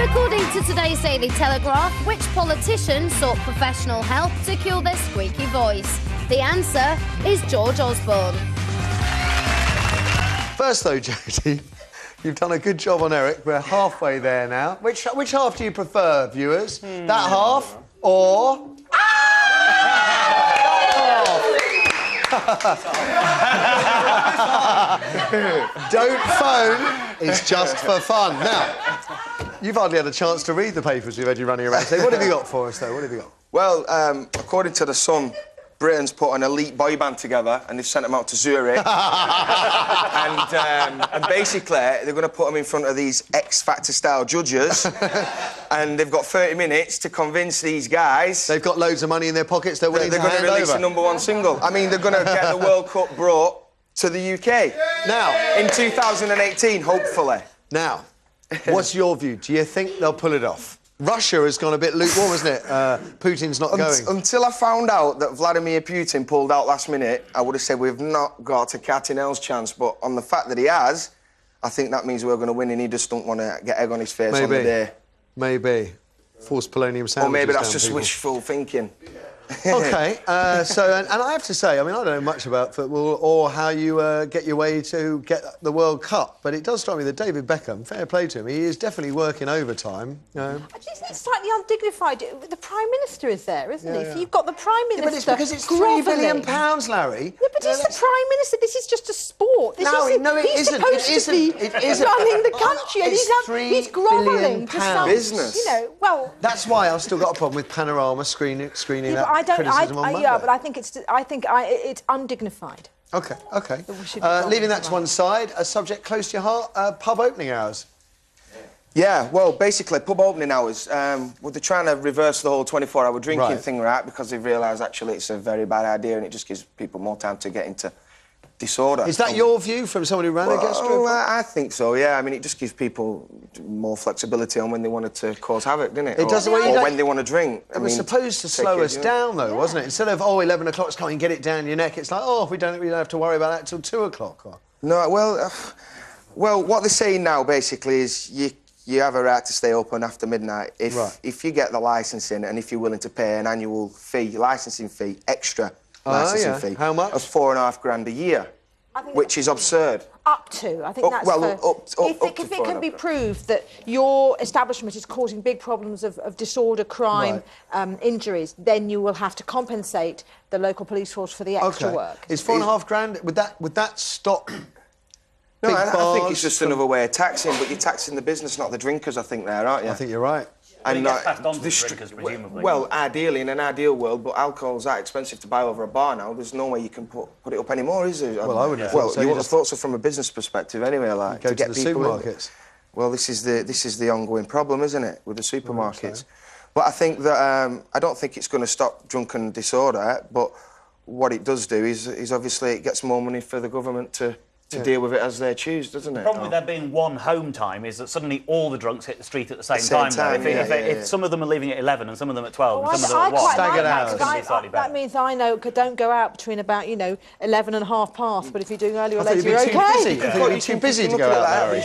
According to today's Daily Telegraph, which politician sought professional help to cure their squeaky voice? The answer is George Osborne. First, though, Jody, you've done a good job on Eric. We're halfway there now. Which half do you prefer, viewers? That half or... Don't phone, it's just for fun. Now, you've hardly had a chance to read the papers we've had you running around today. What have you got for us, though? What have you got? Well, according to The Sun, Britain's put an elite boy band together and they've sent them out to Zurich. and basically, they're going to put them in front of these X Factor-style judges and they've got 30 minutes to convince these guys... They've got loads of money in their pockets, they're willing to hand over. They're going to release a #1 single. I mean, they're going to get the World Cup brought to the UK. Now... in 2018, hopefully. Now, what's your view? Do you think they'll pull it off? Russia has gone a bit lukewarm, hasn't it? Putin's not going. Until I found out that Vladimir Putin pulled out last minute, I would have said we've not got a cat in hell's chance. But on the fact that he has, I think that means we're going to win and he just don't want to get egg on his face on the day. Maybe. Forced polonium sandwiches. Or maybe that's just people. wishful thinking. OK, so, and I have to say, I mean, I don't know much about football or how you get your way to get the World Cup, but it does strike me that David Beckham, fair play to him, he is definitely working overtime. Isn't it slightly undignified? The Prime Minister is there, isn't he? So you've got the Prime Minister. But it's because it's £3 billion, Larry. Yeah, but he's the Prime Minister. This is just a sport. He's supposed to be running the country, and he's grovelling to some business. You know, well, that's why I've still got a problem with Panorama screening that. Criticism on Monday. Yeah, but I think it's undignified. OK. Leaving that to one side, a subject close to your heart, pub opening hours. Yeah, well, basically, pub opening hours, well, they're trying to reverse the whole 24-hour drinking thing, right, because they've realised, actually, it's a very bad idea and it just gives people more time to get into disorder. Is that your view from someone who ran against it? I think so, yeah. I mean, it just gives people more flexibility on when they wanted to cause havoc, didn't it? It does. Or when they want to drink. It was supposed to slow us down, though, wasn't it? Instead of, 11 o'clock's coming, get it down your neck, it's like, we don't have to worry about that till 2 o'clock. No, well, what they're saying now, basically, is you have a right to stay open after midnight if you get the licensing and if you're willing to pay an annual fee, licensing fee, extra licensing fee. How much? Of £4,500 a year, which is absurd. Up to, I think that's if it can be proved that your establishment is causing big problems of disorder, crime, injuries, then you will have to compensate the local police force for the extra work. Is £4,500, would that stop? No, I think it's just another way of taxing, but you're taxing the business, not the drinkers, I think, there, aren't you? I think you're right. And it gets passed on to the drinkers, presumably. Well, ideally, in an ideal world, but alcohol's that expensive to buy over a bar now, there's no way you can put it up anymore, is there? Well, I wouldn't have thought so. Well, you would have thought so from a business perspective anyway, like, to get the people supermarkets. Well, this is the ongoing problem, isn't it, with the supermarkets? But I think that, I don't think it's going to stop drunken disorder, but what it does do is obviously it gets more money for the government to deal with it as they choose, doesn't it? The problem with there being one home time is that suddenly all the drunks hit the street at the same time. If some of them are leaving at 11 and some of them at 12 and some of them at 1, staggered hours. That means I don't go out between about, 11 and half past, but if you're doing earlier or later, you're OK. I thought you're too busy to go out, Larry.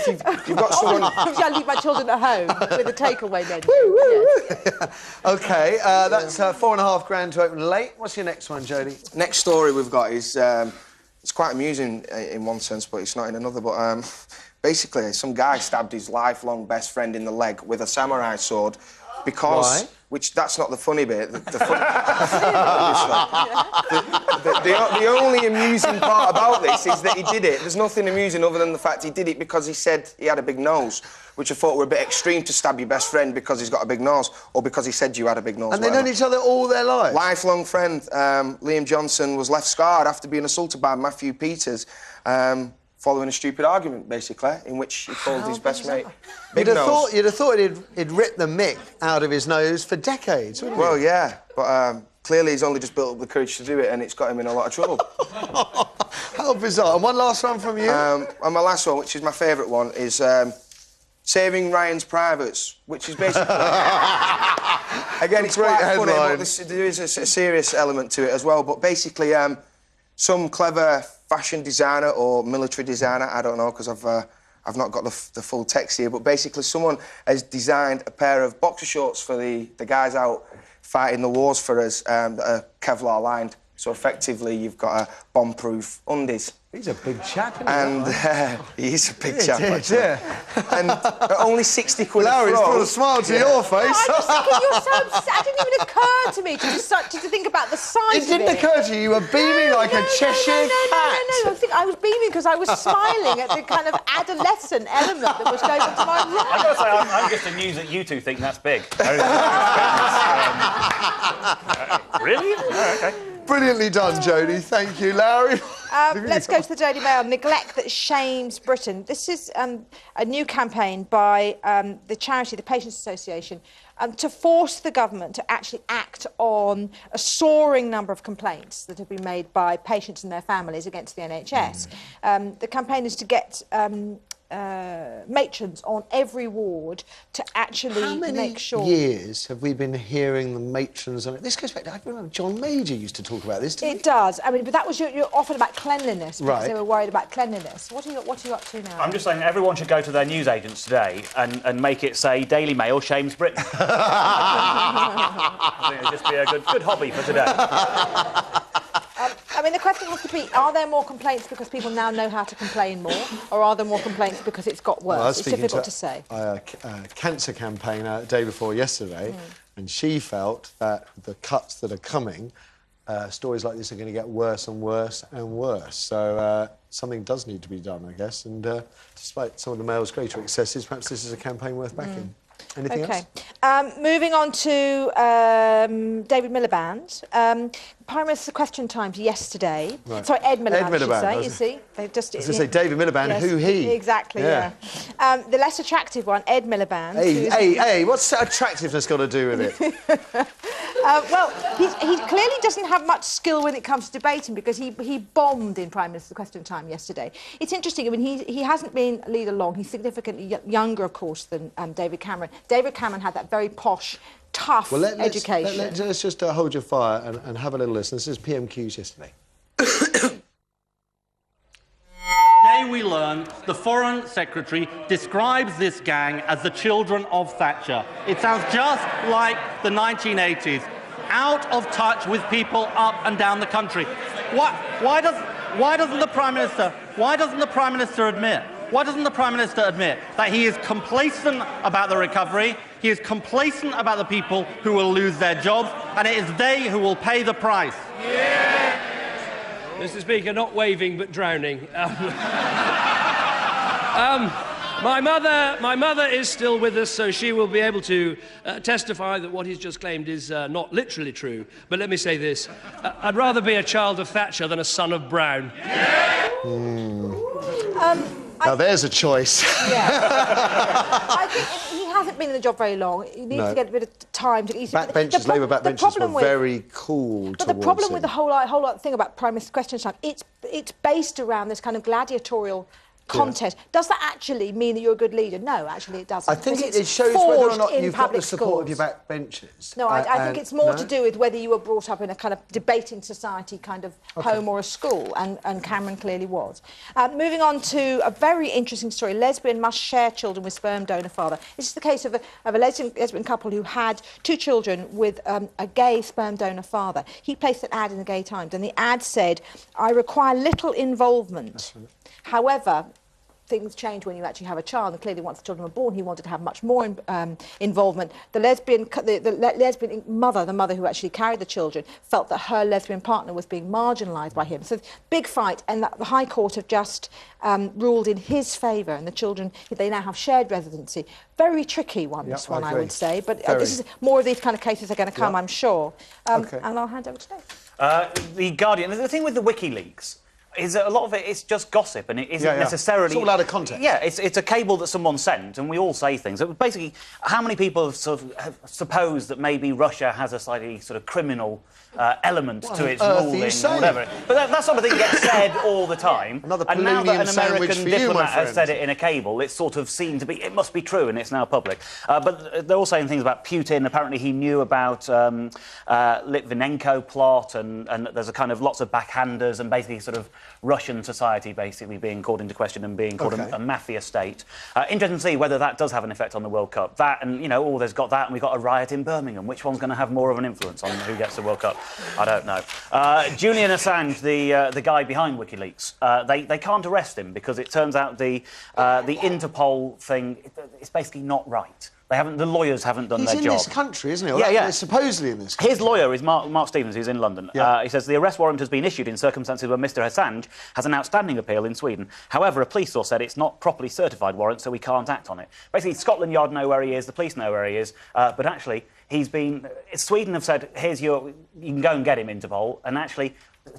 You've got someone... I leave my children at home with a takeaway menu. OK, that's £4,500 to open late. What's your next one, Jody? Next story we've got is... it's quite amusing in one sense, but it's not in another. But basically, some guy stabbed his lifelong best friend in the leg with a samurai sword because... Why? Which, that's not the funny bit. The only amusing part about this is that he did it. There's nothing amusing other than the fact he did it because he said he had a big nose, which I thought were a bit extreme to stab your best friend because he's got a big nose or because he said you had a big nose. And they've known each other all their lives? Lifelong friend. Liam Johnson was left scarred after being assaulted by Matthew Peters following a stupid argument, basically, in which he called his best mate Big Nose. You'd have thought he'd ripped the mick out of his nose for decades, wouldn't you? Well, yeah, but clearly he's only just built up the courage to do it and it's got him in a lot of trouble. How bizarre. And one last one from you? And my last one, which is my favourite one, is Saving Ryan's Privates, which is basically... Again, it's quite funny, but there is a serious element to it as well, but basically some clever fashion designer or military designer, I don't know, because I've I've not got the full text here, but basically someone has designed a pair of boxer shorts for the guys out fighting the wars for us that are Kevlar lined. So effectively, you've got a bomb-proof undies. He's a big chap, isn't he? And he is a big chap, actually. Yeah. And only 60 quid Lowri's brought a smile to your face. No, I'm just thinking you're so upset. It didn't even occur to me to think about the size of it. It didn't occur to you. You were beaming like a Cheshire cat. No. I was beaming because I was smiling at the kind of adolescent element that was going on to my right. I've got to say, I'm just amused that you two think that's big. Really? Oh, OK. Brilliantly done, Jody. Thank you, Lowri. Let's go to the Daily Mail. Neglect that shames Britain. This is a new campaign by the charity, the Patients Association, to force the government to actually act on a soaring number of complaints that have been made by patients and their families against the NHS. The campaign is to get matrons on every ward to actually make sure... How many years have we been hearing the matrons on it? This goes back to... I remember John Major used to talk about this, didn't he? It does. I mean, but that was you're often about cleanliness because they were worried about cleanliness. What are you up to now? I'm just saying everyone should go to their newsagents today and make it say Daily Mail shames Britain. I think it'd just be a good hobby for today. I mean, the question has to be, are there more complaints because people now know how to complain more, or are there more complaints because it's got worse? Well, it's difficult to say. Cancer campaigner the day before yesterday, and she felt that the cuts that are coming, stories like this are going to get worse and worse and worse. So something does need to be done, I guess, and despite some of the Mail's greater excesses, perhaps this is a campaign worth backing. Anything else? Moving on to David Miliband. Prime Minister's Question Times yesterday. Right. Sorry, Ed Miliband, I should say. You see, they've just... As I say, David Miliband, yes, who he? Exactly, yeah. The less attractive one, Ed Miliband. Hey, what's attractiveness got to do with it? Well, he clearly doesn't have much skill when it comes to debating because he bombed in Prime Minister's Question Time yesterday. It's interesting. I mean, he hasn't been leader long. He's significantly younger, of course, than David Cameron. David Cameron had that very posh, tough education. Let's just hold your fire and have a little listen. This is PMQs yesterday. Today we learn the Foreign Secretary describes this gang as the children of Thatcher. It sounds just like the 1980s, out of touch with people up and down the country. Why doesn't the Prime Minister admit? Why doesn't the Prime Minister admit that he is complacent about the recovery, he is complacent about the people who will lose their jobs, and it is they who will pay the price? Yeah. Mr. Speaker, not waving but drowning. My mother is still with us, so she will be able to testify that what he's just claimed is not literally true. But let me say this. I'd rather be a child of Thatcher than a son of Brown. Now, there's a choice. Yeah. I think he hasn't been in the job very long. He needs to get a bit of time to... Backbenchers, Labour backbenchers were very cool But the problem with the whole lot thing about Prime Minister's Question Time, it's based around this kind of gladiatorial contest. Yeah. Does that actually mean that you're a good leader? No, actually it doesn't. I think it shows whether or not you've got the support of your backbenchers. No, I think it's more to do with whether you were brought up in a kind of debating society kind of home or a school, and Cameron clearly was. Moving on to a very interesting story. Lesbian must share children with sperm donor father. This is the case of a lesbian couple who had 2 children with a gay sperm donor father. He placed an ad in the Gay Times, and the ad said, "I require little involvement." However, things change when you actually have a child, and clearly once the children were born, he wanted to have much more involvement. The lesbian mother, the mother who actually carried the children, felt that her lesbian partner was being marginalised by him. So big fight, and the High Court have just ruled in his favour, and the children, they now have shared residency. Very tricky one, this one, I would say, but this is more of these kind of cases are going to come, I'm sure. And I'll hand over to Dave. The Guardian, the thing with the WikiLeaks is that a lot of it is just gossip, and it isn't necessarily... It's all out of context. Yeah, it's a cable that someone sent, and we all say things. Basically, how many people have supposed that maybe Russia has a slightly sort of criminal element to its ruling or whatever? But that sort of thing gets said all the time. And now that an American diplomat has said it in a cable, it's sort of seen to be... It must be true, and it's now public. But they're all saying things about Putin. Apparently, he knew about Litvinenko plot, and there's a kind of lots of backhanders, and basically sort of Russian society basically being called into question and being called a mafia state. Interesting to see whether that does have an effect on the World Cup. That and, you know, oh, there's got that and we've got a riot in Birmingham. Which one's going to have more of an influence on who gets the World Cup? I don't know. Julian Assange, the guy behind WikiLeaks, they can't arrest him because it turns out the Interpol thing is basically not right. The lawyers haven't done their job. He's in this country, isn't he? Yeah, yeah. Supposedly in this country. His lawyer is Mark Stevens, who's in London. He says the arrest warrant has been issued in circumstances where Mr Assange has an outstanding appeal in Sweden. However, a police source said it's not properly certified warrant, so we can't act on it. Basically, Scotland Yard know where he is, the police know where he is, but actually, Sweden have said, you can go and get him, Interpol, and actually,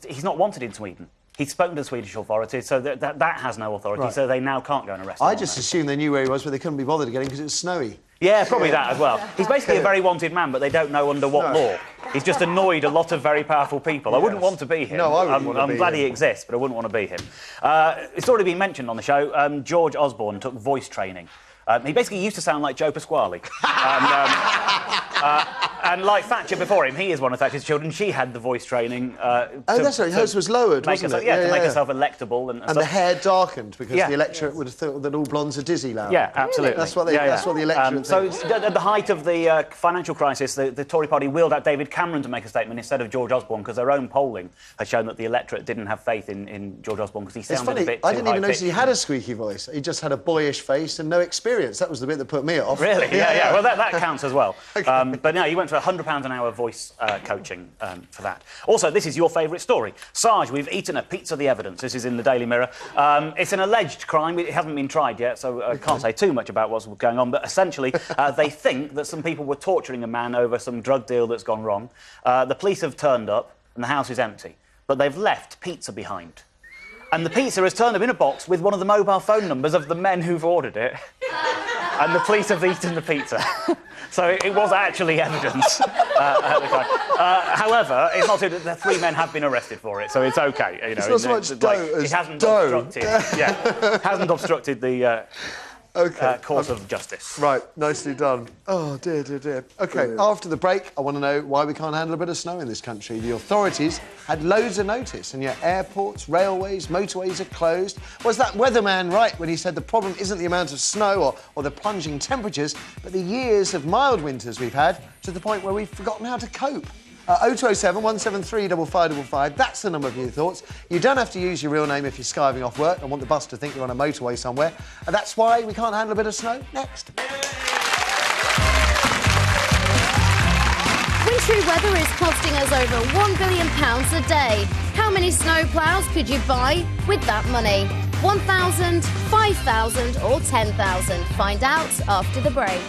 he's not wanted in Sweden. He's spoken to the Swedish authorities, so that has no authority, so they now can't go and arrest him. I just assumed they knew where he was, but they couldn't be bothered to get him because it was snowy. Yeah, probably that as well. He's basically a very wanted man, but they don't know under what law. He's just annoyed a lot of very powerful people. I wouldn't want to be him. No, I wouldn't want to be him. I'm glad he exists, but I wouldn't want to be him. It's already been mentioned on the show, George Osborne took voice training. He basically used to sound like Joe Pasquale. And like Thatcher before him, he is one of Thatcher's children. She had the voice training. That's right. Hers was lowered, wasn't it? Yeah, to make herself electable. And the hair darkened because the electorate would have thought that all blondes are dizzy now. Yeah, absolutely. That's what the electorate thinks. So at the height of the financial crisis, the Tory party wheeled out David Cameron to make a statement instead of George Osborne because their own polling had shown that the electorate didn't have faith in George Osborne because he sounded a bit too I didn't even notice he had a squeaky voice. He just had a boyish face and no experience. That was the bit that put me off. Really? Yeah. Well, that counts as well. But no, you went for £100 an hour voice coaching for that. Also, this is your favourite story. Sarge, we've eaten a pizza, the evidence. This is in the Daily Mirror. It's an alleged crime. It hasn't been tried yet, so I can't say too much about what's going on. But essentially, they think that some people were torturing a man over some drug deal that's gone wrong. The police have turned up, and the house is empty. But they've left pizza behind. And the pizza has turned up in a box with one of the mobile phone numbers of the men who've ordered it. And the police have eaten the pizza. So it was actually evidence at the time. However, it's not true that the 3 men have been arrested for it, so it's OK. You know, it's not so much dough as it hasn't dough. hasn't obstructed the course of justice. Right, nicely done. Oh, dear. OK, after the break, I want to know why we can't handle a bit of snow in this country. The authorities had loads of notice, and yet airports, railways, motorways are closed. Was that weatherman right when he said the problem isn't the amount of snow or the plunging temperatures, but the years of mild winters we've had to the point where we've forgotten how to cope? 0207 173 5555, that's the number of your thoughts. You don't have to use your real name if you're skiving off work and want the bus to think you're on a motorway somewhere. And that's why we can't handle a bit of snow. Next. Wintry weather is costing us over £1 billion a day. How many snowplows could you buy with that money? 1,000, 5,000 or 10,000? Find out after the break.